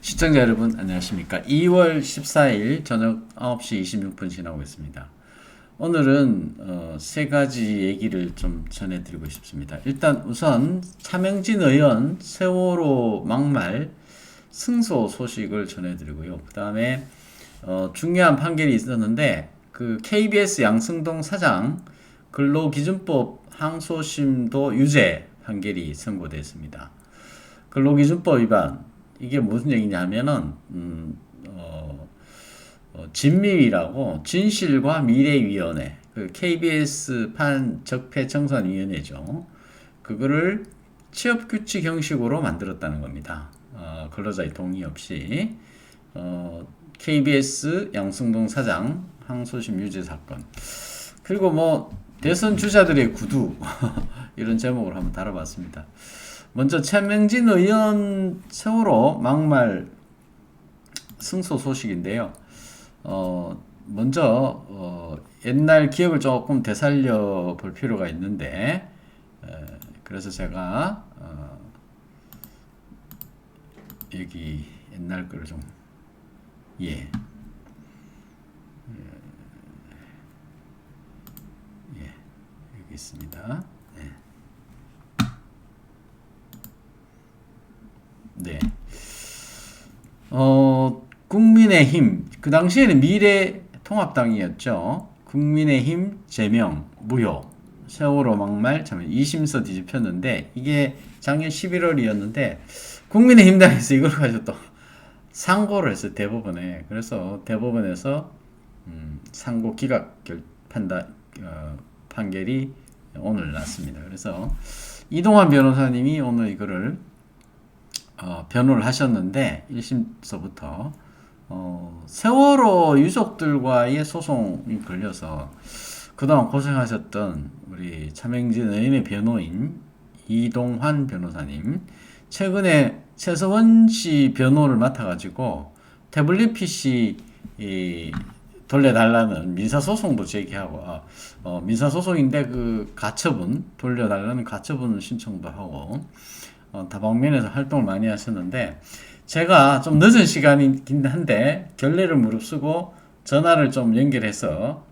시청자 여러분 안녕하십니까. 2월 14일 저녁 9시 26분 지나고 있습니다. 오늘은 세 가지 얘기를 좀 전해드리고 싶습니다. 일단 우선 차명진 의원 세월호 막말 승소 소식을 전해드리고요. 그 다음에 중요한 판결이 있었는데 그 KBS 양승동 사장 근로기준법 항소심도 유죄 판결이 선고됐습니다. 근로기준법 위반 이게 무슨 얘기냐 하면은 진미위라고 진실과 미래위원회 그 KBS 판 적폐청산위원회죠. 그거를 취업규칙 형식으로 만들었다는 겁니다. 근로자의 동의 없이 KBS 양승동 사장 항소심 유죄 사건 그리고 뭐 대선 주자들의 구두 이런 제목으로 한번 다뤄봤습니다. 먼저 차명진 의원 세월호 막말 승소 소식인데요. 먼저 옛날 기억을 조금 되살려 볼 필요가 있는데 그래서 제가 여기 옛날 거를 좀 예. 여기 있습니다. 네. 국민의힘, 그 당시에는 미래통합당이었죠. 국민의힘 제명, 무효, 세월호 막말, 2심서 뒤집혔는데, 이게 작년 11월이었는데, 국민의힘당에서 이걸 가지고 또 상고를 했어요, 대법원에. 그래서 대법원에서, 상고 기각 판결이 오늘 났습니다. 그래서 이동환 변호사님이 오늘 이거를 변호를 하셨는데 1심서부터 세월호 유족들과의 소송이 걸려서 그동안 고생하셨던 우리 차명진 의원의 변호인 이동환 변호사님 최근에 최서원 씨 변호를 맡아가지고 태블릿 PC 돌려달라는 민사소송도 제기하고 민사소송인데 그 가처분 돌려달라는 가처분 신청도 하고 다방면에서 활동을 많이 하셨는데 제가 좀 늦은 시간이긴 한데 결례를 무릅쓰고 전화를 좀 연결해서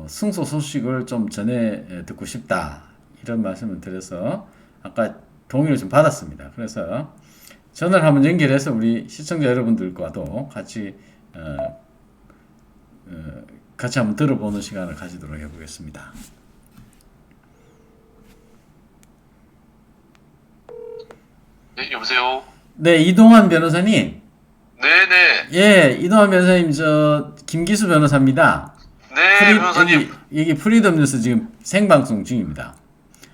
승소 소식을 좀 전해 듣고 싶다 이런 말씀을 드려서 아까 동의를 좀 받았습니다. 그래서 전화를 한번 연결해서 우리 시청자 여러분들과도 같이 한번 들어보는 시간을 가지도록 해보겠습니다. 네, 여보세요? 네, 이동환 변호사님. 네네. 예, 이동환 변호사님, 김기수 변호사입니다. 네, 변호사님. 여기 프리덤 뉴스 지금 생방송 중입니다.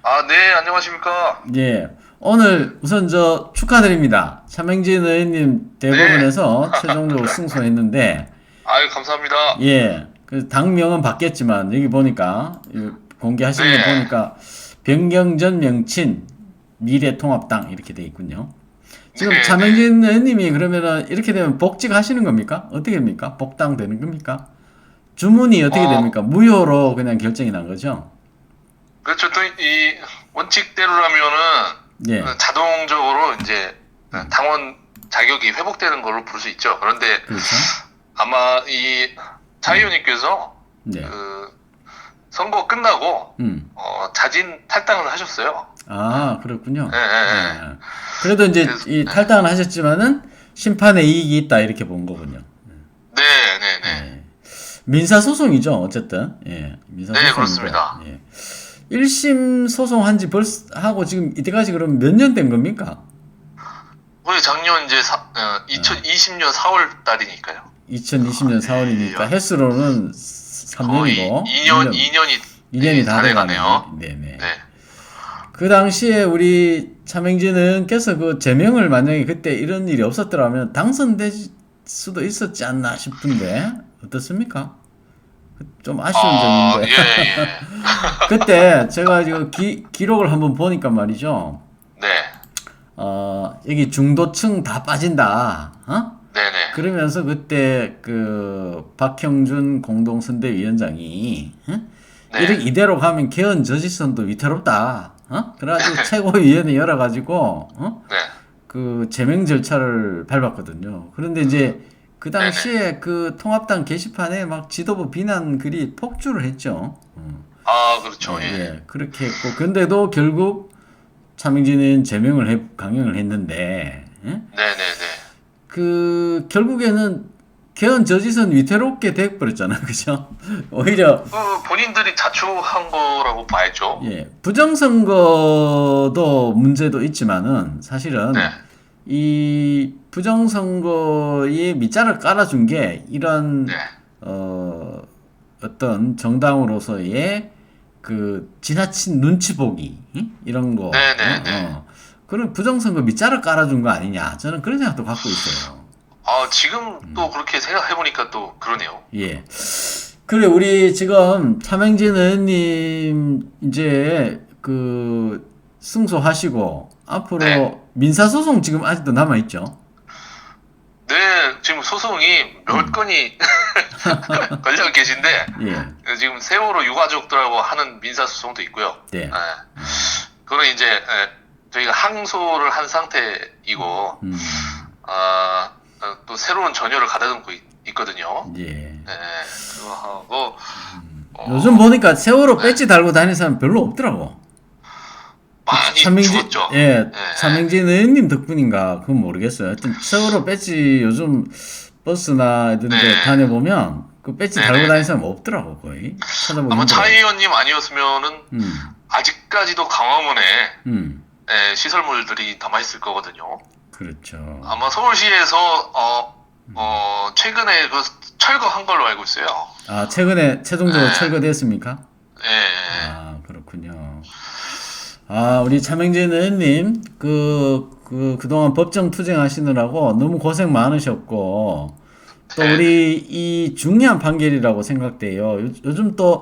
아, 네, 안녕하십니까? 예, 오늘 우선 축하드립니다. 차명진 의원님 대법원에서 최종적으로 승소했는데, 아유, 감사합니다. 예, 그 당명은 바뀌었지만, 여기 보니까, 공개하신 거 보니까, 변경전 명칭, 미래통합당 이렇게 돼 있군요. 지금 네, 차명진 의원님이 그러면은 이렇게 되면 복직하시는 겁니까? 어떻게 됩니까? 복당되는 겁니까? 주문이 어떻게 됩니까? 무효로 그냥 결정이 난 거죠? 그렇죠. 또 이 원칙대로라면은 예. 자동적으로 이제 당원 자격이 회복되는 걸로 볼 수 있죠. 그런데 그렇죠. 아마 이 차 의원님께서 네. 그 선거 끝나고 자진 탈당을 하셨어요. 아, 그렇군요. 예, 예, 예. 예. 그래도 이제 그래서- 이 탈당을 하셨지만은 심판의 이익이 있다 이렇게 본 거군요. 네, 네, 네. 예. 민사소송이죠, 어쨌든. 예. 민사소송인데. 네, 그렇습니다. 예. 1심 소송한 지 하고 지금 이때까지 그럼 몇 년 된 겁니까? 우리 작년 이제 2020년 4월 달이니까요. 2020년 4월이니까 횟수로는 3년이고 2년이 다 돼가네요. 네네. 네. 그 당시에 우리 차명진 의원께서 그 제명을 만약에 그때 이런 일이 없었더라면 당선될 수도 있었지 않나 싶은데 어떻습니까? 좀 아쉬운 점인데. 예. 그때 제가 지금 기록을 한번 보니까 말이죠. 네. 여기 중도층 다 빠진다. 네네. 그러면서 그때 그 박형준 공동선대위원장이 네. 이대로 가면 개헌 저지선도 위태롭다. 그래가지고 최고위원회 열어가지고 네. 그 제명 절차를 밟았거든요. 그런데 이제 그 당시에 그 통합당 게시판에 막 지도부 비난 글이 폭주를 했죠. 아, 그렇죠. 예, 예. 예, 그렇게 했고, 근데도 결국 차명진 의원 제명을 강행을 했는데, 예? 네네네. 그 결국에는 개헌 저지선 위태롭게 돼버렸잖아요, 그죠? 오히려 그 본인들이 자초한 거라고 봐야죠. 예, 부정선거도 문제도 있지만은 사실은 네. 이 부정선거에 밑자를 깔아준 게 이런 네. 어떤 정당으로서의 그 지나친 눈치 보기 이런 거 네네네. 그런 부정선거 밑자를 깔아준 거 아니냐 저는 그런 생각도 갖고 있어요. 아, 지금 또 그렇게 생각해보니까 또 그러네요. 예. 그래 우리 지금 차명진 의원님 이제 그 승소하시고 앞으로 네. 민사소송 지금 아직도 남아 있죠? 네, 지금 소송이 몇 건이 걸려 계신데, 예. 지금 세월호 유가족들하고 하는 민사소송도 있고요. 네. 예. 그거는 이제, 저희가 항소를 한 상태이고, 또 새로운 전열을 가다듬고 있거든요. 예. 네, 그거 하고, 요즘 보니까 세월호 배지 달고 다니는 사람 별로 없더라고. 많이 차명진, 죽었죠. 예, 네. 차명진 의원님 덕분인가 그건 모르겠어요. 하여튼 세월호 배지 요즘 버스나 이런 데 네. 다녀보면 그 배지 네, 달고 네, 다니는 사람 없더라고 거의. 찾아보기 아마 차 힘들어요. 의원님 아니었으면은 아직까지도 강화문에 시설물들이 남아있을 거거든요. 그렇죠. 아마 서울시에서 최근에 그 철거한 걸로 알고 있어요. 아, 최근에 최종적으로 네. 철거됐습니까? 예. 아, 그렇군요. 아, 우리 차명진 의원님, 그동안 법정 투쟁하시느라고 너무 고생 많으셨고, 또 네. 우리 이 중요한 판결이라고 생각돼요. 요즘 또,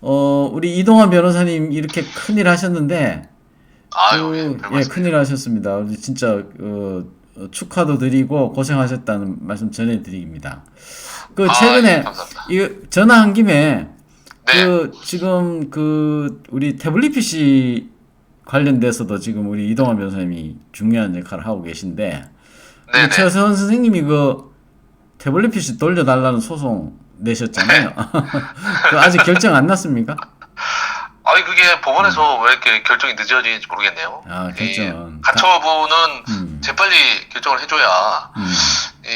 우리 이동환 변호사님 이렇게 큰일 하셨는데, 아유, 예, 별 예, 말씀. 큰일 하셨습니다. 우리 진짜, 축하도 드리고 고생하셨다는 말씀 전해드립니다. 그, 최근에, 예, 감사합니다. 이거 전화한 김에, 네. 지금 우리 태블릿 PC 관련돼서도 지금 우리 이동환 변호사님이 중요한 역할을 하고 계신데, 네네. 최선 선생님이 그 태블릿 PC 돌려달라는 소송 내셨잖아요. 그 아직 결정 안 났습니까? 아니, 그게 법원에서 왜 이렇게 결정이 늦어지는지 모르겠네요. 아, 결정은. 이 가처분은 재빨리 결정을 해줘야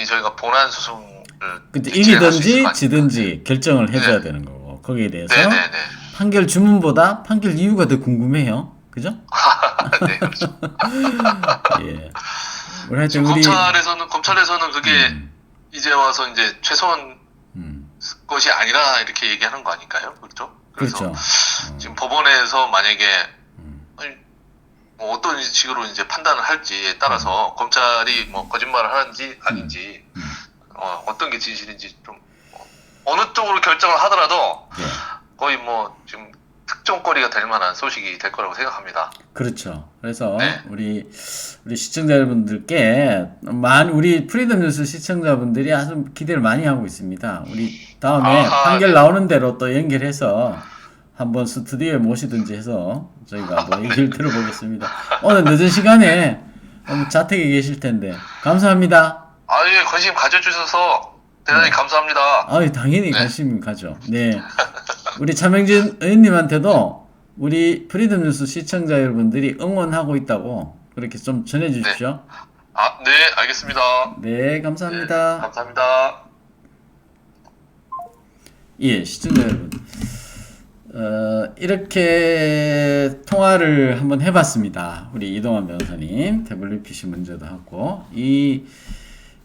저희가 본안 소송을 근데 대체할 수 있을 이기든지 거 아닙니까? 지든지 결정을 해줘야 네. 되는 거고, 거기에 대해서 네네네. 판결 주문보다 판결 이유가 더 궁금해요. 그죠? 네, 그렇죠. 예. 우리 하여튼 지금 우리, 검찰에서는 그게 이제 와서 이제 최소한 것이 아니라 이렇게 얘기하는 거 아닐까요? 그렇죠? 그래서 그렇죠. 지금 법원에서 만약에 아니, 뭐 어떤 식으로 이제 판단을 할지에 따라서 검찰이 뭐 거짓말을 하는지 아닌지 어떤 게 진실인지 좀 어느 쪽으로 결정을 하더라도 예. 거의 뭐 지금 특종거리가 될 만한 소식이 될 거라고 생각합니다. 그렇죠. 그래서 네. 우리 시청자 여러분들께 우리 프리덤 뉴스 시청자분들이 아주 기대를 많이 하고 있습니다. 우리 다음에 아하, 판결 네. 나오는 대로 또 연결해서 한번 스튜디오에 모시든지 해서 저희가 뭐 얘기를 들어보겠습니다. 오늘 늦은 시간에 자택에 계실 텐데 감사합니다. 예, 관심 가져주셔서 대단히 감사합니다. 당연히 관심 가죠. 네. 우리 차명진 의원님한테도 우리 프리덤 뉴스 시청자 여러분들이 응원하고 있다고 그렇게 좀 전해 주십시오. 네, 알겠습니다. 네, 감사합니다. 네, 감사합니다. 예, 시청자 여러분. 이렇게 통화를 한번 해봤습니다. 우리 이동환 변호사님, 태블릿 PC 문제도 하고,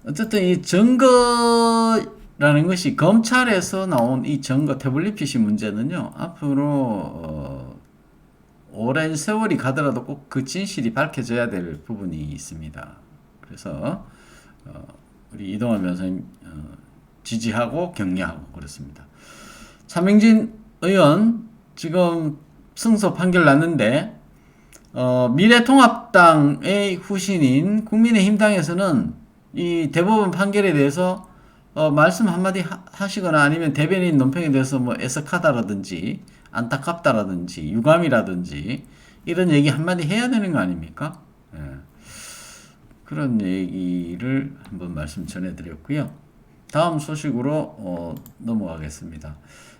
어쨌든 이 증거라는 것이 검찰에서 나온 이 증거 태블릿 PC 문제는요, 앞으로, 오랜 세월이 가더라도 꼭 그 진실이 밝혀져야 될 부분이 있습니다. 그래서, 우리 이동환 변호사님, 지지하고 격려하고 그렇습니다. 차명진 의원 지금 승소 판결 났는데 미래통합당의 후신인 국민의힘당에서는 이 대법원 판결에 대해서 말씀 한마디 하시거나 아니면 대변인 논평에 대해서 뭐 애석하다라든지 안타깝다라든지 유감이라든지 이런 얘기 한마디 해야 되는 거 아닙니까? 예. 그런 얘기를 한번 말씀 전해드렸고요. 다음 소식으로 넘어가겠습니다.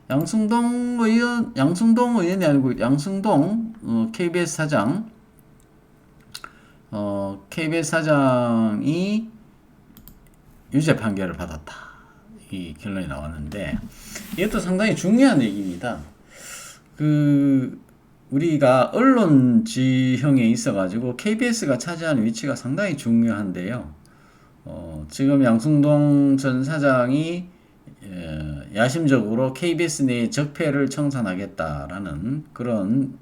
양승동 의원이 아니고 양승동 KBS 사장, KBS 사장이 유죄 판결을 받았다. 이 결론이 나왔는데 이것도 상당히 중요한 얘기입니다. 우리가 언론 지형에 있어가지고 KBS가 차지하는 위치가 상당히 중요한데요. 지금 양승동 전 사장이 야심적으로 KBS 내에 적폐를 청산하겠다라는 그런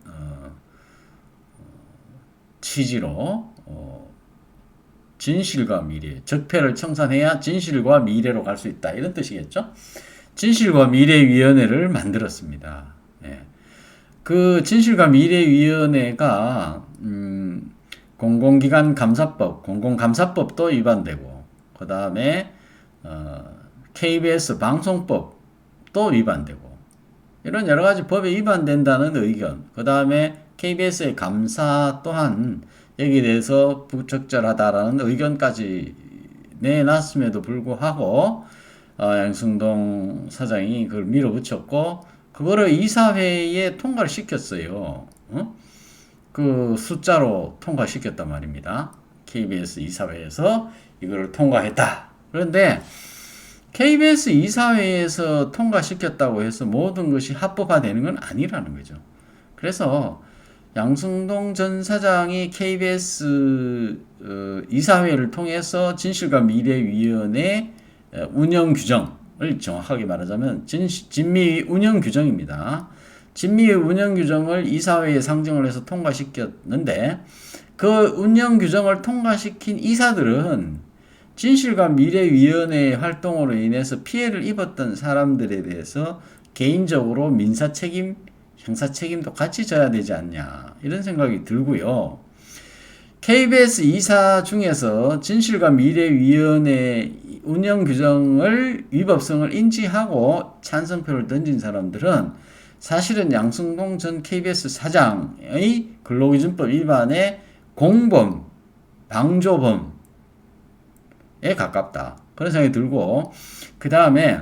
취지로 진실과 미래, 적폐를 청산해야 진실과 미래로 갈 수 있다. 이런 뜻이겠죠? 진실과 미래위원회를 만들었습니다. 예. 그 진실과 미래위원회가 공공기관 감사법, 공공감사법도 위반되고, 그 다음에 KBS 방송법도 위반되고, 이런 여러 가지 법에 위반된다는 의견, 그 다음에 KBS의 감사 또한 여기에 대해서 부적절하다라는 의견까지 내놨음에도 불구하고 양승동 사장이 그걸 밀어붙였고 그거를 이사회에 통과를 시켰어요. 그 숫자로 통과시켰단 말입니다. KBS 이사회에서 이거를 통과했다. 그런데 KBS 이사회에서 통과시켰다고 해서 모든 것이 합법화되는 건 아니라는 거죠. 그래서 양승동 전 사장이 KBS 이사회를 통해서 진실과 미래위원회 운영 규정을 정확하게 말하자면 진미위 운영 규정입니다. 진미위 운영 규정을 이사회에 상정을 해서 통과시켰는데 그 운영 규정을 통과시킨 이사들은 진실과 미래위원회 활동으로 인해서 피해를 입었던 사람들에 대해서 개인적으로 민사 책임 형사 책임도 같이 져야 되지 않냐 이런 생각이 들고요. KBS 이사 중에서 진실과 미래위원회 운영 규정을 위법성을 인지하고 찬성표를 던진 사람들은 사실은 양승동 전 KBS 사장의 근로기준법 위반의 공범, 방조범에 가깝다. 그런 생각이 들고 그 다음에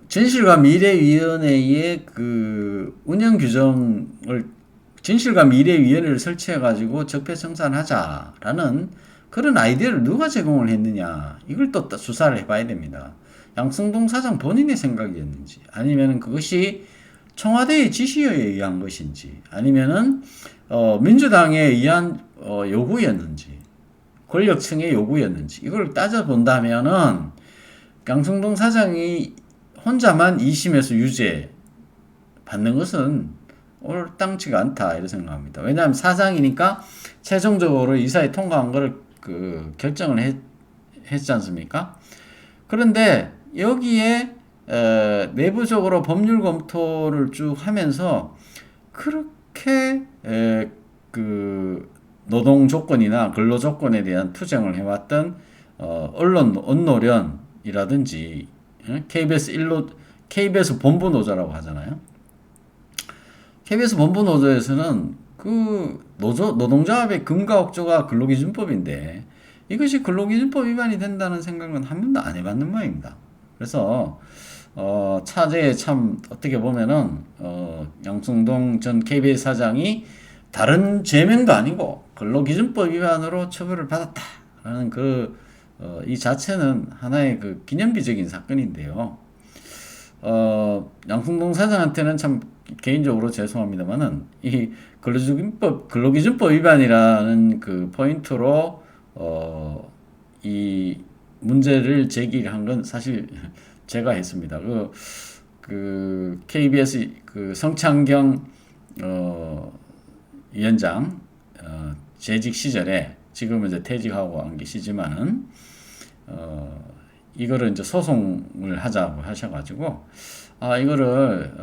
진실과 미래위원회의 그 운영 규정을 진실과 미래위원회를 설치해가지고 적폐청산하자라는 그런 아이디어를 누가 제공을 했느냐 이걸 또 수사를 해봐야 됩니다. 양승동 사장 본인의 생각이었는지 아니면은 그것이 청와대의 지시에 의한 것인지 아니면은 민주당에 의한 요구였는지 권력층의 요구였는지 이걸 따져본다면은 양승동 사장이 혼자만 2심에서 유죄 받는 것은 옳당치가 않다 이렇게 생각합니다. 왜냐하면 사장이니까 최종적으로 이사에 통과한 것을 결정을 했지 않습니까? 그런데 여기에 내부적으로 법률 검토를 쭉 하면서 그렇게 노동 조건이나 근로 조건에 대한 투쟁을 해왔던 언론 언노련이라든지 KBS 본부 노조라고 하잖아요. KBS 본부 노조에서는 노동조합의 금가 억조가 근로기준법인데 이것이 근로기준법 위반이 된다는 생각은 한 번도 안 해봤는 모양입니다. 그래서 차제에 참 어떻게 보면은 양승동 전 KBS 사장이 다른 죄명도 아니고 근로기준법 위반으로 처벌을 받았다라는 이 자체는 하나의 기념비적인 사건인데요. 양승동 사장한테는 참 개인적으로 죄송합니다만은 이 근로기준법 위반이라는 포인트로 이 문제를 제기한 건 사실 제가 했습니다. KBS 성창경 위원장 재직 시절에 지금은 이제 퇴직하고 안 계시지만은 이거를 이제 소송을 하자고 하셔가지고 이거를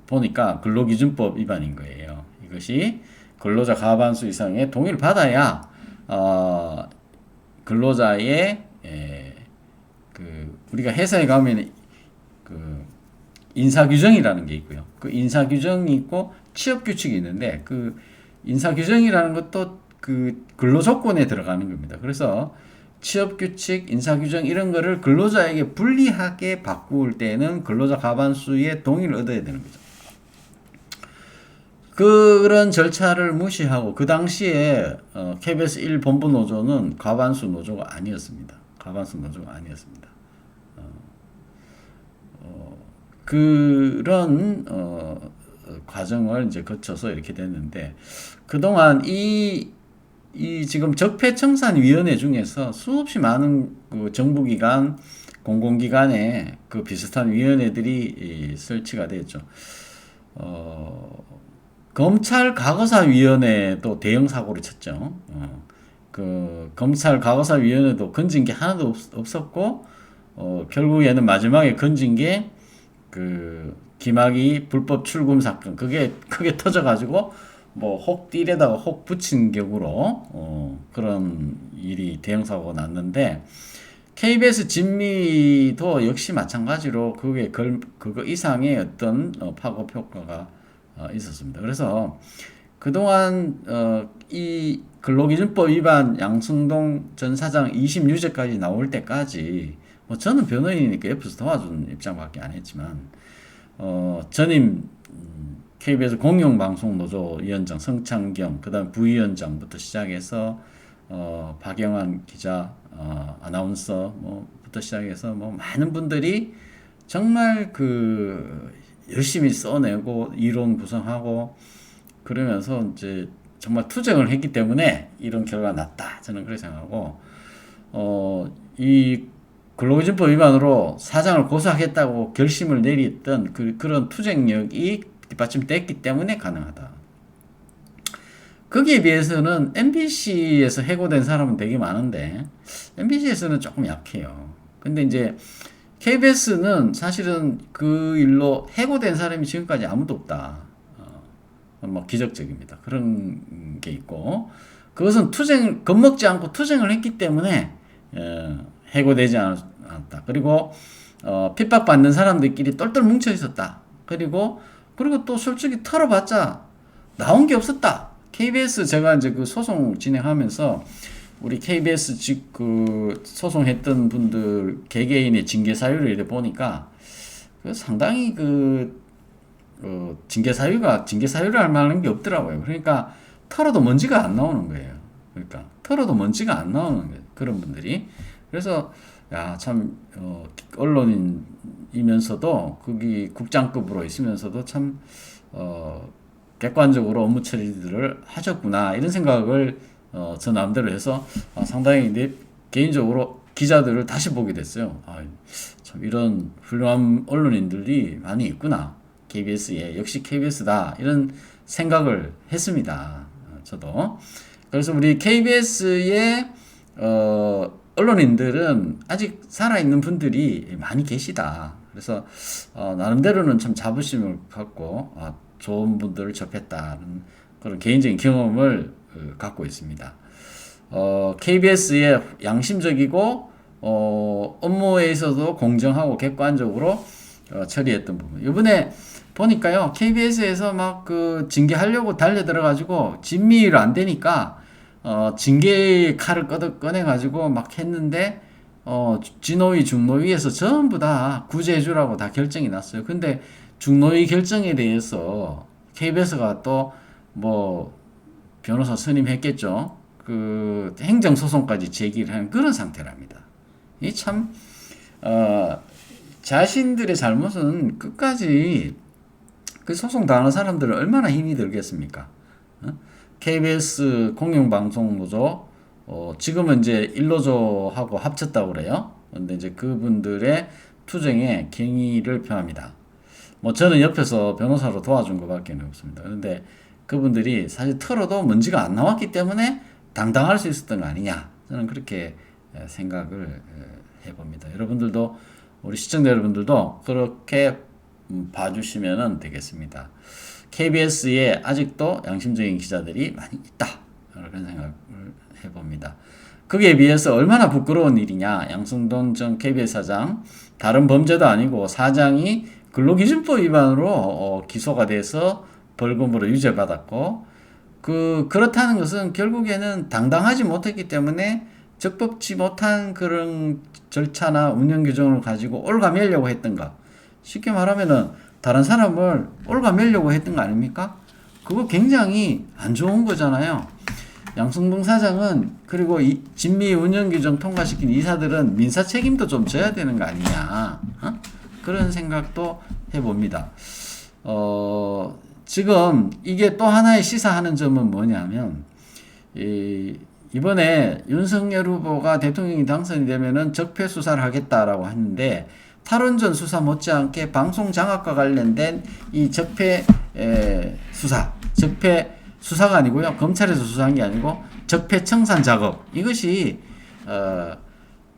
보니까 근로기준법 위반인 거예요. 이것이 근로자 과반수 이상의 동의를 받아야 근로자의 우리가 회사에 가면 인사규정이라는 게 있고요. 그 인사규정이 있고 취업규칙이 있는데 그 인사규정이라는 것도 그 근로조건에 들어가는 겁니다. 그래서 취업규칙, 인사규정 이런 거를 근로자에게 불리하게 바꿀 때는 근로자 과반수의 동의를 얻어야 되는 거죠. 그런 절차를 무시하고 그 당시에 KBS 1본부 노조는 과반수 노조가 아니었습니다. 과반수 노조가 아니었습니다. 그런 과정을 이제 거쳐서 이렇게 됐는데 그동안 이 지금 적폐청산위원회 중에서 수없이 많은 그 정부기관, 공공기관에 그 비슷한 위원회들이 설치가 됐죠. 검찰 과거사위원회도 대형 사고를 쳤죠. 그 검찰 과거사위원회도 건진 게 하나도 없었고, 결국에는 마지막에 건진 게 그 김학의 불법 출금 사건, 그게 크게 터져가지고 뭐 혹 띠에다가 혹 붙인 격으로 그런 일이 대형 사고가 났는데. KBS 진미도 역시 마찬가지로 그거 이상의 어떤 파급 효과가 있었습니다. 그래서 그동안 이 근로기준법 위반 양승동 전 사장 20유죄까지 나올 때까지 뭐 저는 변호인이니까 옆에서 도와준 입장밖에 안 했지만 전임 KBS 공영방송노조 위원장 성창경, 그다음 부위원장부터 시작해서 박영환 기자, 아나운서 뭐부터 시작해서 뭐 많은 분들이 정말 그 열심히 써내고 이론 구성하고 그러면서 이제 정말 투쟁을 했기 때문에 이런 결과가 났다. 저는 그렇게 생각하고 이 근로기준법 위반으로 사장을 고소하겠다고 결심을 내렸던 그런 투쟁력이 뒷받침됐기 때문에 가능하다. 거기에 비해서는 MBC에서 해고된 사람은 되게 많은데 MBC에서는 조금 약해요. 근데 이제 KBS는 사실은 그 일로 해고된 사람이 지금까지 아무도 없다. 뭐 기적적입니다. 그런 게 있고 그것은 겁먹지 않고 투쟁을 했기 때문에 해고되지 않았다. 그리고 핍박받는 사람들끼리 똘똘 뭉쳐 있었다. 그리고 또 솔직히 털어봤자 나온 게 없었다. KBS 제가 이제 그 소송 진행하면서 우리 KBS 그 소송했던 분들 개개인의 징계 사유를 이렇게 보니까 상당히 징계 사유를 할 만한 게 없더라고요. 그러니까 털어도 먼지가 안 나오는 거예요. 그러니까 털어도 먼지가 안 나오는 거예요. 그런 분들이. 그래서 참 언론인이면서도 거기 국장급으로 있으면서도 참 객관적으로 업무 처리들을 하셨구나 이런 생각을 저 나름대로 해서 상당히 개인적으로 기자들을 다시 보게 됐어요. 참 이런 훌륭한 언론인들이 많이 있구나. KBS에 역시 KBS다 이런 생각을 했습니다. 저도. 그래서 우리 KBS의 언론인들은 아직 살아있는 분들이 많이 계시다. 그래서 나름대로는 참 자부심을 갖고 좋은 분들을 접했다는 그런 개인적인 경험을 갖고 있습니다. KBS의 양심적이고 업무에 있어도 공정하고 객관적으로 처리했던 부분. 이번에 보니까요, KBS에서 막 그 징계하려고 달려들어가지고 진미를 안 되니까 징계 칼을 꺼내가지고 막 했는데 진노위, 중노위에서 전부 다 구제해주라고 다 결정이 났어요. 근데 중노위 결정에 대해서 KBS가 또 뭐 변호사 선임했겠죠. 그 행정소송까지 제기를 하는 그런 상태랍니다. 이 참 자신들의 잘못은 끝까지 그 소송 당하는 사람들은 얼마나 힘이 들겠습니까? KBS 공영방송노조 지금은 이제 1노조하고 합쳤다고 그래요. 근데 이제 그분들의 투쟁에 경의를 표합니다. 뭐 저는 옆에서 변호사로 도와준 것밖에 없습니다. 그런데 그분들이 사실 털어도 먼지가 안 나왔기 때문에 당당할 수 있었던 거 아니냐. 저는 그렇게 생각을 해봅니다. 여러분들도 우리 시청자 여러분들도 그렇게 봐주시면 되겠습니다. KBS에 아직도 양심적인 기자들이 많이 있다. 그런 생각을 해봅니다. 거기에 비해서 얼마나 부끄러운 일이냐. 양승동 전 KBS 사장, 다른 범죄도 아니고 사장이 근로기준법 위반으로 기소가 돼서 벌금으로 유죄받았고 그렇다는 것은 결국에는 당당하지 못했기 때문에 적법치 못한 그런 절차나 운영 규정을 가지고 올가매려고 했던가. 쉽게 말하면은 다른 사람을 올가매려고 했던 거 아닙니까? 그거 굉장히 안 좋은 거잖아요. 양승동 사장은 그리고 이 진미 운영 규정 통과시킨 이사들은 민사 책임도 좀 져야 되는 거 아니냐. 그런 생각도 해봅니다. 지금 이게 또 하나의 시사하는 점은 뭐냐면 이번에 윤석열 후보가 대통령이 당선이 되면은 적폐 수사를 하겠다라고 했는데 탈원전 수사 못지않게 방송 장악과 관련된 이 적폐 수사가 아니고요. 검찰에서 수사한 게 아니고 적폐 청산 작업. 이것이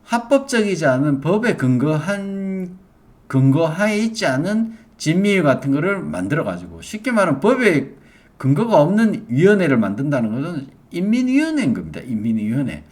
합법적이지 않은 법에 근거하에 있지 않은 진미위 같은 거를 만들어 가지고 쉽게 말하면 법에 근거가 없는 위원회를 만든다는 것은 인민위원회인 겁니다. 인민위원회.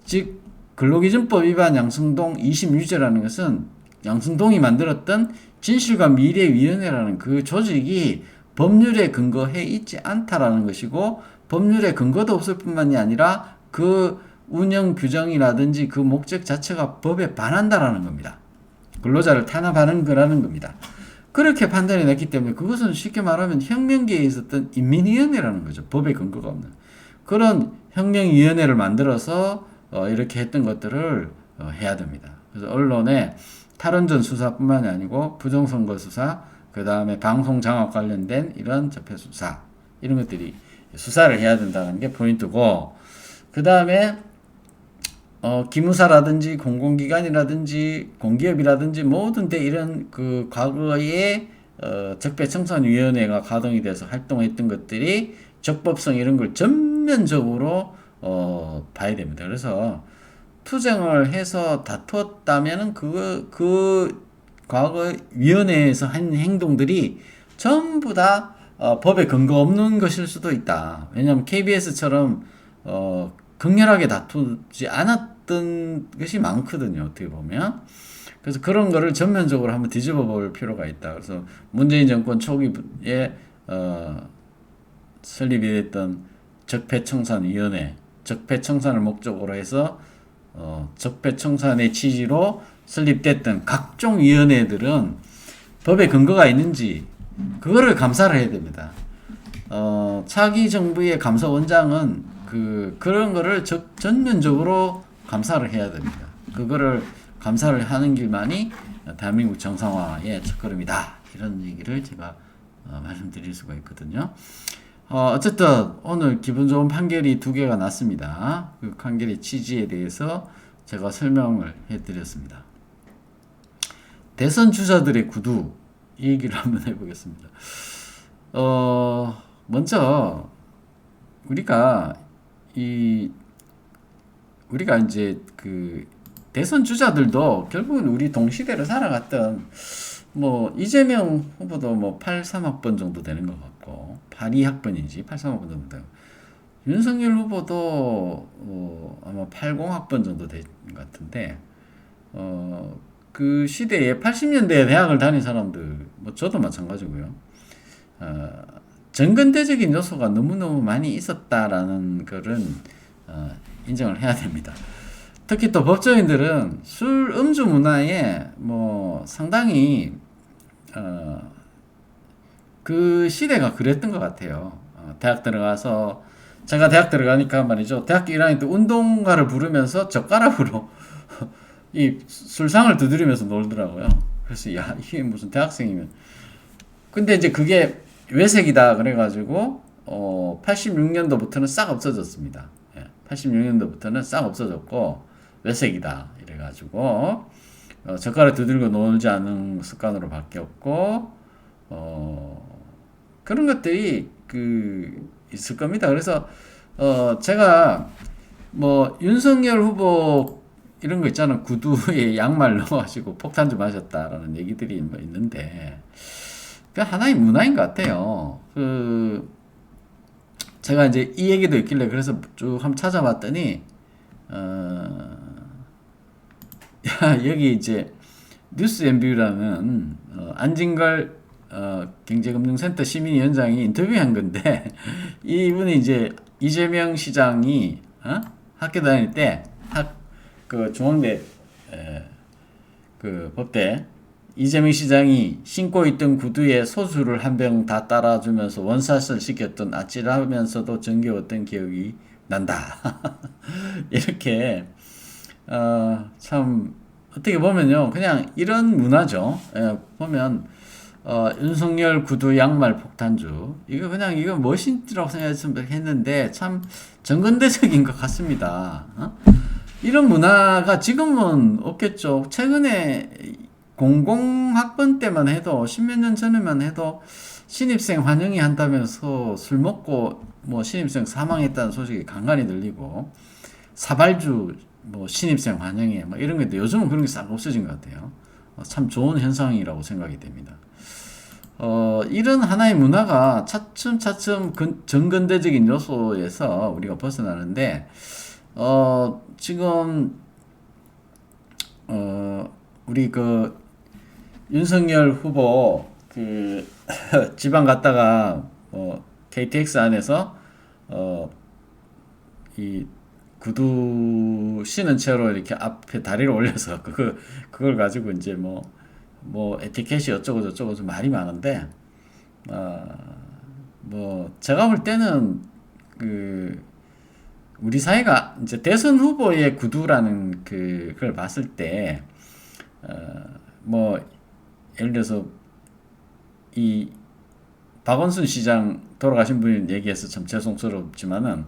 즉 근로기준법 위반 양승동 2심 유죄라는 것은 양승동이 만들었던 진실과 미래위원회라는 그 조직이 법률에 근거해 있지 않다라는 것이고 법률에 근거도 없을 뿐만이 아니라 그 운영 규정이라든지 그 목적 자체가 법에 반한다라는 겁니다. 근로자를 탄압하는 거라는 겁니다. 그렇게 판단이 났기 때문에 그것은 쉽게 말하면 혁명기에 있었던 인민위원회라는 거죠. 법에 근거가 없는. 그런 혁명위원회를 만들어서 이렇게 했던 것들을 해야 됩니다. 그래서 언론에 탈원전 수사뿐만이 아니고 부정선거 수사, 그 다음에 방송 장악 관련된 이런 적폐 수사 이런 것들이 수사를 해야 된다는 게 포인트고, 그 다음에 기무사라든지 공공기관이라든지 공기업이라든지 모든 데 이런 그 과거에 적폐청산위원회가 가동이 돼서 활동했던 것들이 적법성 이런 걸 전면적으로 봐야 됩니다. 그래서 투쟁을 해서 다투었다면은 그 과거 위원회에서 한 행동들이 전부 다 법에 근거 없는 것일 수도 있다. 왜냐하면 KBS처럼 극렬하게 다투지 않았던 것이 많거든요. 어떻게 보면. 그래서 그런 거를 전면적으로 한번 뒤집어 볼 필요가 있다. 그래서 문재인 정권 초기에 설립이 됐던 적폐청산위원회, 적폐청산을 목적으로 해서 적폐청산의 취지로 설립됐던 각종 위원회들은 법에 근거가 있는지 그거를 감사를 해야 됩니다. 차기 정부의 감사원장은 그런 거를 전면적으로 감사를 해야 됩니다. 그거를 감사를 하는 길만이 대한민국 정상화의 첫걸음이다. 이런 얘기를 제가 말씀드릴 수가 있거든요. 어쨌든 오늘 기분 좋은 판결이 2개가 났습니다. 그 판결의 취지에 대해서 제가 설명을 해드렸습니다. 대선 주자들의 구두 이 얘기를 한번 해보겠습니다. 먼저 우리가 이제 그 대선 주자들도 결국은 우리 동시대를 살아갔던 뭐 이재명 후보도 뭐 83학번 정도 되는 것 같고 82학번인지 83학번 정도 되고 윤석열 후보도 아마 80학번 정도 된 것 같은데 그 시대에 80년대에 대학을 다닌 사람들 뭐 저도 마찬가지고요. 정근대적인 요소가 너무너무 많이 있었다라는 거는 인정을 해야 됩니다. 특히 또 법조인들은 술 음주 문화에 뭐 상당히 그 시대가 그랬던 것 같아요. 대학 들어가서 제가 대학 들어가니까 말이죠. 대학교 1학년 때 운동가를 부르면서 젓가락으로 이 술상을 두드리면서 놀더라고요. 그래서 야 이게 무슨 대학생이면. 근데 이제 그게 외색이다 그래가지고 86년도부터는 싹 없어졌습니다. 86년도부터는 싹 없어졌고 외색이다 이래가지고 젓가락 두들고 놀지 않는 습관으로 바뀌었고 그런 것들이 있을 겁니다. 그래서 제가 뭐 윤석열 후보 이런 거 있잖아. 구두에 양말 넣어가지고 폭탄 좀 하셨다라는 얘기들이 뭐 있는데 그 하나의 문화인 것 같아요. 제가 이제 이 얘기도 있길래 그래서 쭉 한번 찾아봤더니 여기 이제 뉴스 엠뷰라는 안진걸 경제금융센터 시민위원장이 인터뷰한 건데 이분이 이제 이재명 시장이 학교 다닐 때 그 중앙대 그 법대 이재명 시장이 신고 있던 구두에 소주를 한 병 다 따라주면서 원샷을 시켰던 아찔하면서도 정겨웠던 기억이 난다. 이렇게 참 어떻게 보면요, 그냥 이런 문화죠. 보면 윤석열 구두 양말 폭탄주 이거 그냥 이거 멋있다고 생각했는데 참 정근대적인 것 같습니다. 이런 문화가 지금은 없겠죠. 최근에 공공학번 때만 해도 십몇 년 전에만 해도 신입생 환영회 한다면서 술 먹고 뭐 신입생 사망했다는 소식이 간간히 들리고 사발주 뭐 신입생 환영회 뭐 이런 게 요즘은 그런 게 싹 없어진 것 같아요. 참 좋은 현상이라고 생각이 됩니다. 이런 하나의 문화가 차츰차츰 정근대적인 요소에서 우리가 벗어나는데 지금 우리 그 윤석열 후보 그 지방 갔다가 KTX 안에서 이 구두 신은 채로 이렇게 앞에 다리를 올려서 그걸 가지고 이제 뭐 에티켓이 어쩌고 저쩌고 좀 말이 많은데 뭐 제가 볼 때는 그 우리 사회가 이제 대선 후보의 구두라는 그걸 봤을 때 뭐 예를 들어서 이 박원순 시장 돌아가신 분 얘기해서 참 죄송스럽지만은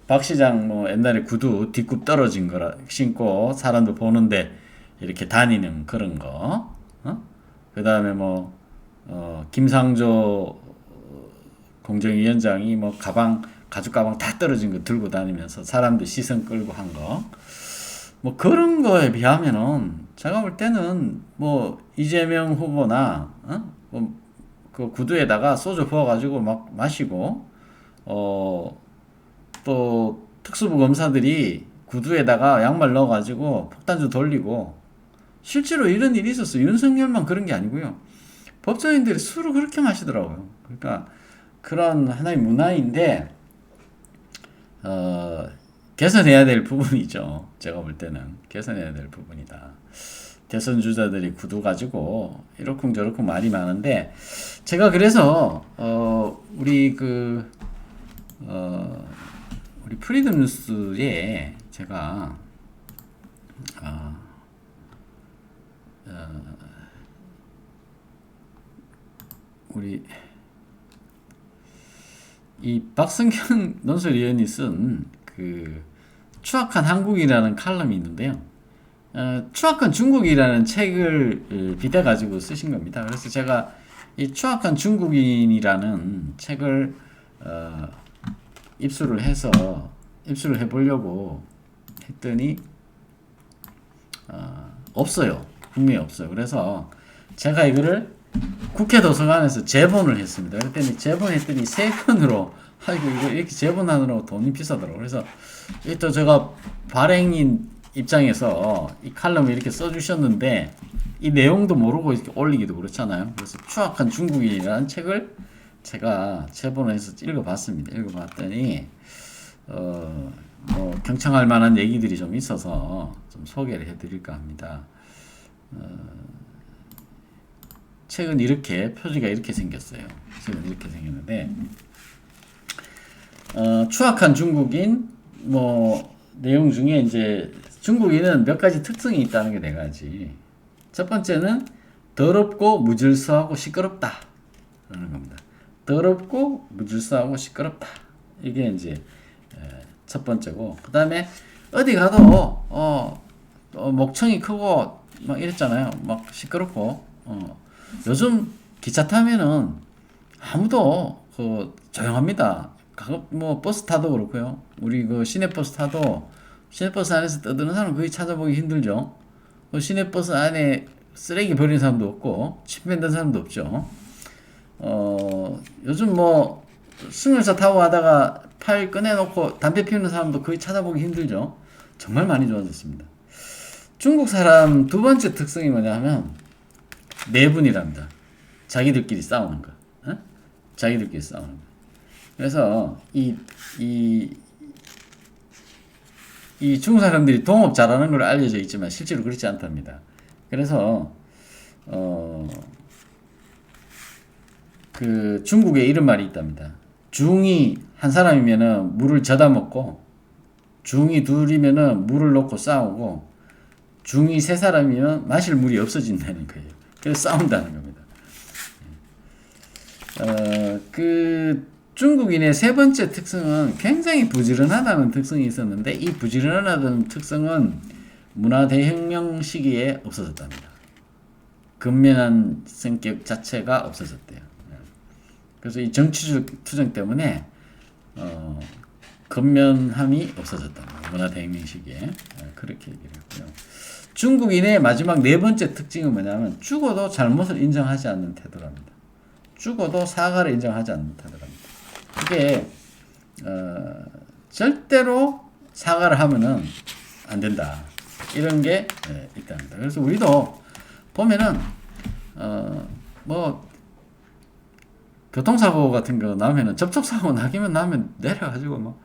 박 시장 뭐 옛날에 구두 뒷굽 떨어진 거라 신고 사람들 보는데 이렇게 다니는 그런 거, 그 다음에 뭐 김상조 공정위원장이 뭐 가죽 가방 다 떨어진 거 들고 다니면서 사람들 시선 끌고 한 거, 뭐 그런 거에 비하면은 제가 볼 때는 뭐 이재명 후보나 그 구두에다가 소주 부어가지고 막 마시고 또 특수부 검사들이 구두에다가 양말 넣어가지고 폭탄주 돌리고 실제로 이런 일이 있었어요. 윤석열만 그런 게 아니고요. 법조인들이 술을 그렇게 마시더라고요. 그러니까 그런 하나의 문화인데 개선해야 될 부분이죠. 제가 볼 때는 개선해야 될 부분이다. 대선 주자들이 구두 가지고 이러쿵저러쿵 말이 많은데 제가 그래서 우리 우리 프리덤 뉴스에 제가 우리 이 박성경 논설위원이 쓴 그 추악한 한국이라는 칼럼이 있는데요. 추악한 중국이라는 책을 빗대 가지고 쓰신 겁니다. 그래서 제가 이 추악한 중국인이라는 책을 입수를 해보려고 했더니 없어요. 분명히 없어요. 그래서 제가 이거를 국회 도서관에서 제본을 했습니다. 그랬더니 제본했더니 3권으로 아이고 이거 이렇게 제본하느라고 돈이 비싸더라고요. 그래서 또 제가 발행인 입장에서 이 칼럼을 이렇게 써주셨는데 이 내용도 모르고 이렇게 올리기도 그렇잖아요. 그래서 추악한 중국인이라는 책을 제가 제본해서 읽어봤습니다. 읽어봤더니 뭐 경청할 만한 얘기들이 좀 있어서 좀 소개를 해드릴까 합니다. 책은 이렇게 표지가 이렇게 생겼어요. 책은 이렇게 생겼는데 추악한 중국인 뭐 내용 중에 이제 중국인은 몇 가지 특성이 있다는 게 4가지. 첫 번째는 더럽고 무질서하고 시끄럽다 라는 겁니다. 더럽고 무질서하고 시끄럽다. 이게 이제 첫 번째고, 그 다음에 어디 가도 목청이 크고 막 이랬잖아요. 막 시끄럽고 요즘 기차 타면은 아무도 조용합니다. 뭐 버스 타도 그렇고요. 우리 시내버스 타도 시내버스 안에서 떠드는 사람 거의 찾아보기 힘들죠. 시내버스 안에 쓰레기 버리는 사람도 없고 침 뱉는 사람도 없죠. 요즘 뭐 승용차 타고 가다가 팔 꺼내놓고 담배 피우는 사람도 거의 찾아보기 힘들죠. 정말 많이 좋아졌습니다. 중국 사람 두 번째 특성이 뭐냐 하면 내분이랍니다. 자기들끼리 싸우는 거. 자기들끼리 싸우는 거. 그래서 이 중국 사람들이 동업 잘하는 걸로 알려져 있지만 실제로 그렇지 않답니다. 그래서 그 중국에 이런 말이 있답니다. 중이 한 사람이면은 물을 져다 먹고, 중이 둘이면은 물을 놓고 싸우고, 중이 세 사람이면 마실 물이 없어진다는 거예요. 그래서 싸운다는 겁니다. 그 중국인의 세 번째 특성은 굉장히 부지런하다는 특성이 있었는데, 이 부지런하다는 특성은 문화 대혁명 시기에 없어졌답니다. 근면한 성격 자체가 없어졌대요. 그래서 이 정치적 투쟁 때문에 근면함이 없어졌다. 문화 대혁명 시기에 그렇게 얘기를 했고요. 중국인의 마지막 네 번째 특징은 뭐냐면 죽어도 잘못을 인정하지 않는 태도랍니다. 죽어도 사과를 인정하지 않는 태도랍니다. 이게 절대로 사과를 하면은 안 된다. 이런 게 있답니다. 그래서 우리도 보면은 뭐 교통사고 같은 거 나면은 접촉사고 나기만 나면 내려가지고 뭐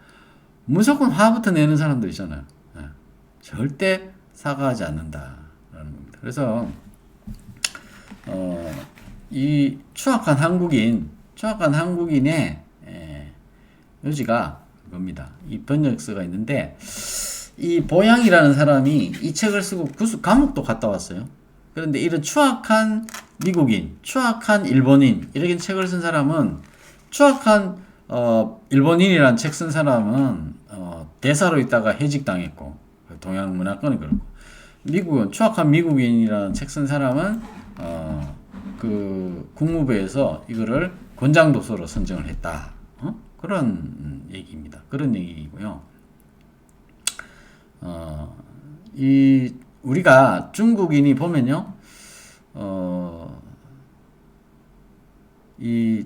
무조건 화부터 내는 사람도 있잖아요. 절대 사과하지 않는다라는 겁니다. 그래서 이 추악한 한국인의 요지가 겁니다. 이 번역서가 있는데 이 보양이라는 사람이 이 책을 쓰고 감옥도 갔다 왔어요. 그런데 이런 추악한 미국인, 추악한 일본인 이렇게 책을 쓴 사람은 추악한 일본인이라는 책 쓴 사람은 대사로 있다가 해직당했고 동양 문화권이 그렇고 미국은 추악한 미국인이라는 책 쓴 사람은 그 국무부에서 이거를 권장도서로 선정을 했다. 그런 얘기입니다. 그런 얘기이고요. 이 우리가 중국인이 보면요, 이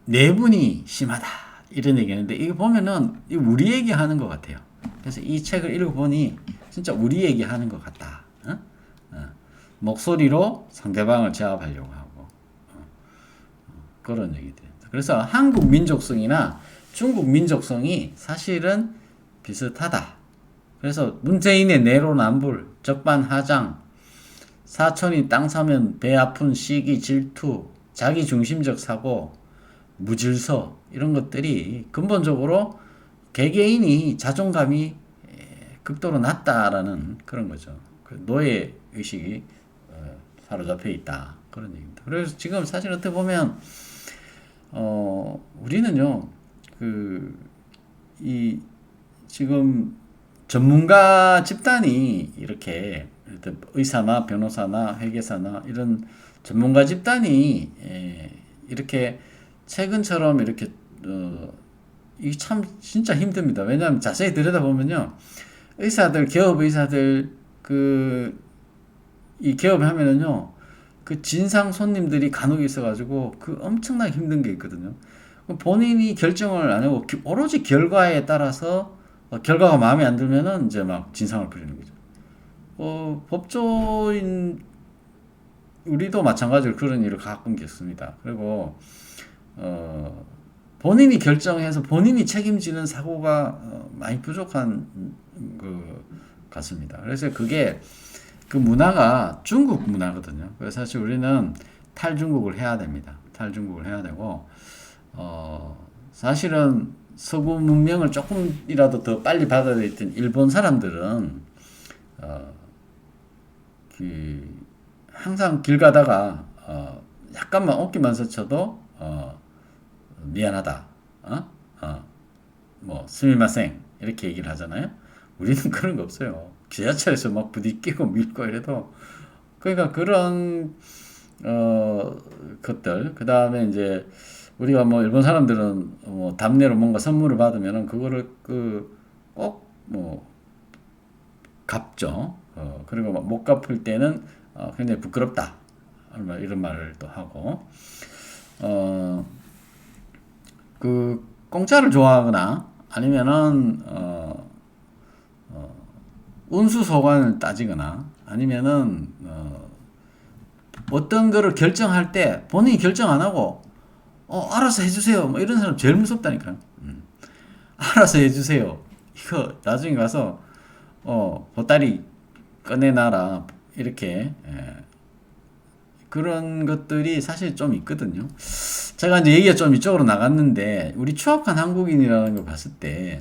내분이 심하다 이런 얘기하는데 이거 보면은 우리 얘기하는 것 같아요. 그래서 이 책을 읽어보니 진짜 우리 얘기하는 것 같다. 목소리로 상대방을 제압하려고 하고 그런 얘기들. 그래서 한국 민족성이나 중국 민족성이 사실은 비슷하다. 그래서 문재인의 내로남불, 적반하장, 사촌이 땅 사면 배 아픈 시기 질투, 자기 중심적 사고, 무질서 이런 것들이 근본적으로 개개인이 자존감이 극도로 낮다라는 그런 거죠. 그 노예 의식이 사로잡혀 있다 그런 얘기입니다. 그래서 지금 사실 어떻게 보면 우리는요 이 지금 전문가 집단이 이렇게 의사나 변호사나 회계사나 이런 전문가 집단이 이렇게 최근처럼 이렇게 이게 참 진짜 힘듭니다. 왜냐하면 자세히 들여다보면요 의사들 개업 의사들 이 개업을 하면은요 그 진상 손님들이 간혹 있어가지고 그 엄청나게 힘든 게 있거든요. 본인이 결정을 안 하고 오로지 결과에 따라서 결과가 마음에 안 들면은 이제 막 진상을 부리는 거죠. 법조인 우리도 마찬가지로 그런 일을 가끔 겪습니다. 그리고 본인이 결정해서 본인이 책임지는 사고가 많이 부족한 그 같습니다. 그래서 그게 그 문화가 중국 문화거든요. 그래서 사실 우리는 탈중국을 해야 됩니다. 탈중국을 해야 되고 사실은 서구 문명을 조금이라도 더 빨리 받아들였던 일본 사람들은 항상 길 가다가 약간만 어깨만 스쳐도 미안하다, 뭐 스미마셍 이렇게 얘기를 하잖아요. 우리는 그런 거 없어요. 지하철에서 막 부딪히고 밀고 이래도 그러니까 그런 것들 그 다음에 이제 우리가 뭐 일본 사람들은 뭐 답례로 뭔가 선물을 받으면은 그거를 꼭 뭐 갚죠. 그리고 못 갚을 때는 굉장히 부끄럽다 이런 말을 또 하고 그 공짜를 좋아하거나 아니면은 운수소관을 따지거나 아니면은 어떤 거를 결정할 때 본인이 결정 안 하고 알아서 해주세요. 뭐 이런 사람 제일 무섭다니까요. 알아서 해주세요. 이거 나중에 가서 보따리 꺼내놔라. 이렇게 그런 것들이 사실 좀 있거든요. 제가 이제 얘기가 좀 이쪽으로 나갔는데 우리 추악한 한국인이라는 걸 봤을 때,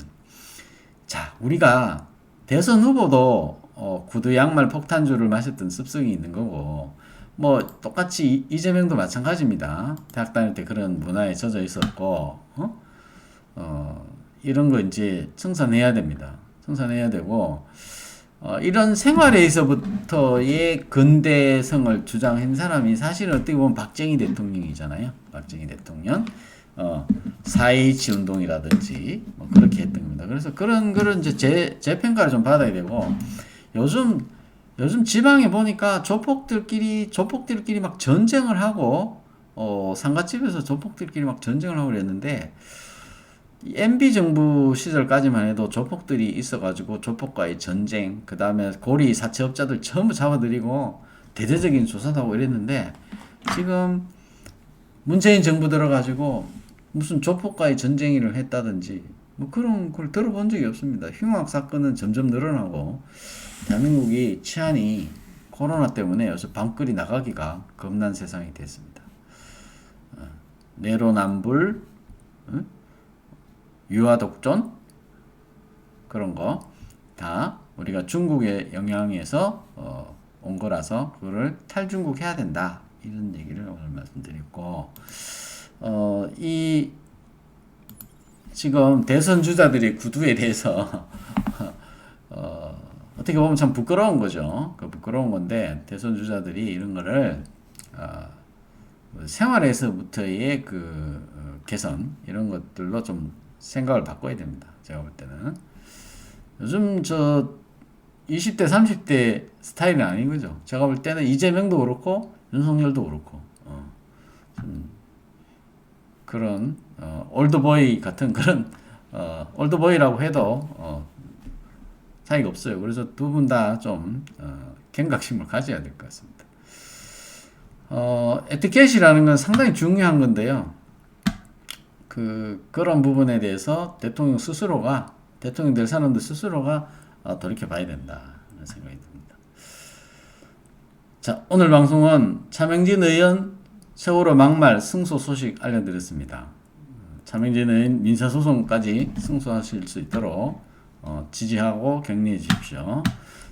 자, 우리가 대선 후보도 구두 양말 폭탄주를 마셨던 습성이 있는 거고, 뭐 똑같이 이재명도 마찬가지입니다. 대학 다닐 때 그런 문화에 젖어 있었고, 이런 거 이제 청산해야 됩니다. 청산해야 되고, 이런 생활에서부터의 근대성을 주장한 사람이 사실은 어떻게 보면 박정희 대통령이잖아요. 박정희 대통령. 4.27 운동이라든지, 뭐 그렇게 했던 겁니다. 그래서 그런 이제 제 평가를 좀 받아야 되고, 요즘 지방에 보니까 조폭들끼리 막 전쟁을 하고, 상가집에서 조폭들끼리 막 전쟁을 하고 그랬는데, MB 정부 시절까지만 해도 조폭들이 있어가지고 조폭과의 전쟁, 그 다음에 고리 사채업자들 전부 잡아들이고 대대적인 조사도 하고 이랬는데, 지금 문재인 정부 들어가지고 무슨 조폭과의 전쟁을 했다든지 뭐 그런 걸 들어본 적이 없습니다. 흉악 사건은 점점 늘어나고 대한민국이 치안이 코로나 때문에 요새 밤거리 나가기가 겁난 세상이 됐습니다. 내로남불, 유아독존, 그런 거 다 우리가 중국의 영향에서 온 거라서 그거를 탈중국 해야 된다, 이런 얘기를 오늘 말씀드렸고, 이 지금 대선 주자들의 구두에 대해서 어떻게 보면 참 부끄러운 거죠. 그 부끄러운 건데, 대선 주자들이 이런 거를 생활에서부터의 그 개선, 이런 것들로 좀 생각을 바꿔야 됩니다. 제가 볼 때는 요즘 저 20대 30대 스타일은 아닌 거죠. 제가 볼 때는 이재명도 그렇고 윤석열도 그렇고 그런 올드보이 같은 그런 올드보이라고 해도 차이가 없어요. 그래서 두 분 다 좀 경각심을 가져야 될 것 같습니다. 에티켓이라는 건 상당히 중요한 건데요. 그런 부분에 대해서 대통령 될 사람들 스스로가 돌이켜 봐야 된다, 하는 생각이 듭니다. 자, 오늘 방송은 차명진 의원 세월호 막말 승소 소식 알려드렸습니다. 차명진 의원 민사소송까지 승소하실 수 있도록 지지하고 격려해 주십시오.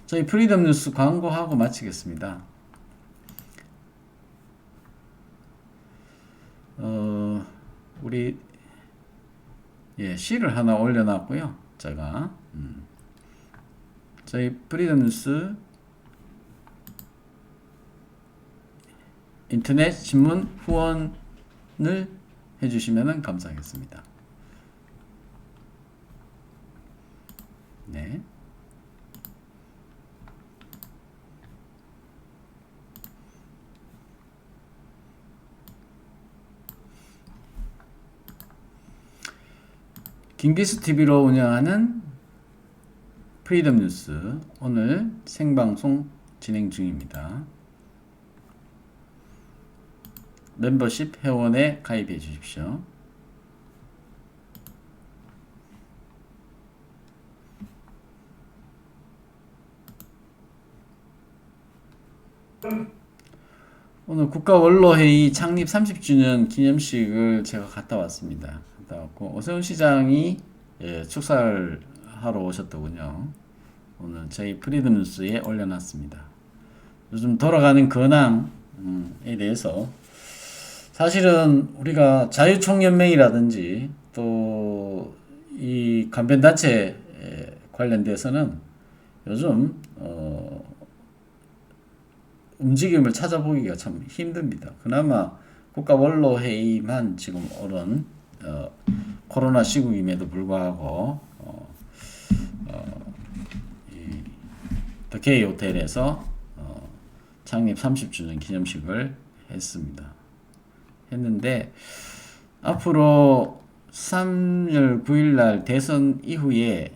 저희 프리덤 뉴스 광고하고 마치겠습니다. 우리 시를 하나 올려놨고요. 제가 저희 프리덤 뉴스 인터넷 신문 후원을 해주시면 감사하겠습니다. 네. 김기수 TV로 운영하는 프리덤 뉴스, 오늘 생방송 진행 중입니다. 멤버십 회원에 가입해 주십시오. 오늘 국가원로회의 창립 30주년 기념식을 제가 갔다 왔습니다. 갔다 왔고, 오세훈 시장이 축사를 하러 오셨더군요. 오늘 저희 프리덤 뉴스에 올려놨습니다. 요즘 돌아가는 근황에 대해서, 사실은 우리가 자유총연맹이라든지 또 이 간변단체 관련돼서는 요즘 움직임을 찾아보기가 참 힘듭니다. 그나마 국가원로회의만 지금 오른 코로나 시국임에도 불구하고 이 더케이 호텔에서 창립 30주년 기념식을 했는데, 앞으로 3월 9일 날 대선 이후에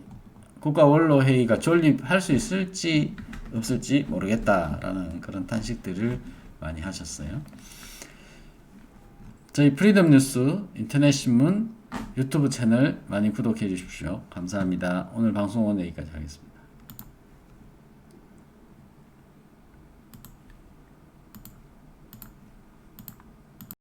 국가원로회의가 존립할 수 있을지 없을지 모르겠다라는 그런 탄식들을 많이 하셨어요. 저희 프리덤 뉴스 인터넷 신문 유튜브 채널 많이 구독해 주십시오. 감사합니다. 오늘 방송은 여기까지 하겠습니다.